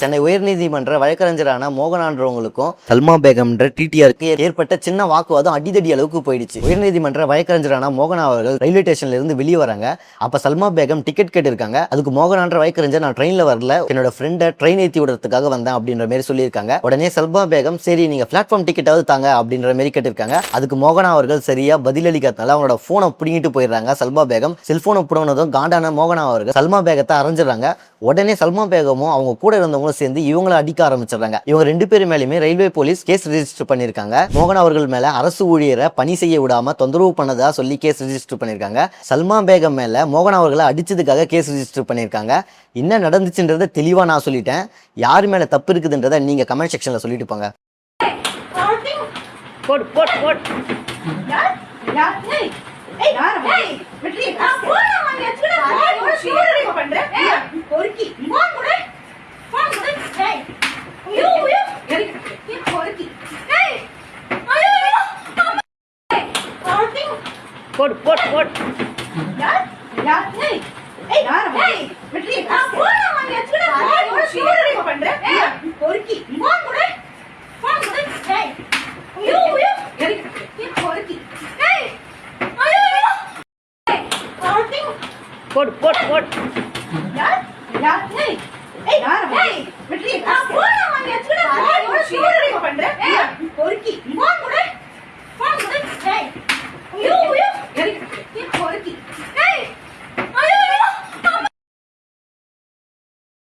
சென்னை உயர்நீதிமன்ற வழக்கறிஞரான மோகனான்றவங்களுக்கும் சல்மா பேகம்ன்ற டிடிஆருக்கு ஏற்பட்ட சின்ன வாக்குவாதம் அடிதடி அளவுக்கு போயிடுச்சு. உயர்நீதிமன்ற வழக்கறிஞரான மோகனா அவர்கள் ரயில்வே ஸ்டேஷன்ல இருந்து வெளியே வராங்க. அப்ப சல்மா பேகம் டிக்கெட் கேட்டிருக்காங்க. அதுக்கு மோகனான்ற வழக்கறிஞர் நான் ட்ரெயின்ல வரல, என்னோட ஃப்ரெண்டை ட்ரெயின் ஏற்றி விடுறதுக்காக வந்தேன் அப்படின்ற மாதிரி சொல்லியிருக்காங்க. உடனே சல்மா பேகம் சரி நீங்க பிளாட்ஃபார்ம் டிக்கெட்டாவது தாங்க அப்படின்ற மாதிரி கேட்டிருக்காங்க. அதுக்கு மோகனா அவர்கள் சரியா பதிலளிக்காதனால அவங்களோட போனை பிடிங்கிட்டு போயிடுறாங்க. சல்மா பேகம் செல்போனை புடுங்கினதும் காண்டான மோகனா அவர்கள் சல்மா பேகத்தை அரைஞ்சிடறாங்க. உடனே சல்மா பேகமும் அவங்க கூட இருந்தவங்களும் சேர்ந்து இவங்களை அடிக்க ஆரம்பிச்சிடறாங்க. இவங்க 2 பேர் மேலுமே ரயில்வே போலீஸ் கேஸ் ரெஜிஸ்டர் பண்ணிருக்காங்க. மோகன் அவர்கள் மேல அரசு ஊழியரை பணி செய்ய விடாம தொந்தரவு பண்ணதா சொல்லி கேஸ் ரெஜிஸ்டர் பண்ணிருக்காங்க. சல்மா பேகம் மேல மோகன் அவர்களை அடிச்சதுக்காக கேஸ் ரெஜிஸ்டர் பண்ணிருக்காங்க. என்ன நடந்துச்சுன்றத தெளிவா நான் சொல்லிட்டேன். யார் மேல தப்பு இருக்குதுன்றத நீங்க கமெண்ட் செக்ஷன்ல சொல்லிட்டு போங்க. போடு போடு போடு யார் யார் ஏய் ஏய் ஏய் வெற்றி நான் போன் வாங்கி வச்சிட்டு போன் ஷூட் பண்ற பொறுக்கி போன் குடு ஏய் ஐயோ ஐயோ எனக்கு பொறுக்கி ஏய் ஐயோ ஏய் சால்ட்டிங் போடு போடு போடு யார் யார் ஏய் ஏய் யார் ஏய் வெற்றி நான் போன் வாங்கி வச்சிட்டு போன் ஷூட் பண்ற பொறுக்கி போன் குடு ஏய் ஐயோ ஐயோ எனக்கு பொறுக்கி ஏய் ஐயோ ஐயோ சால்ட்டிங் போடு போடு போடு யார் யார் ஏய் ஏய் யார் ஏய் வெற்றி நான் போன்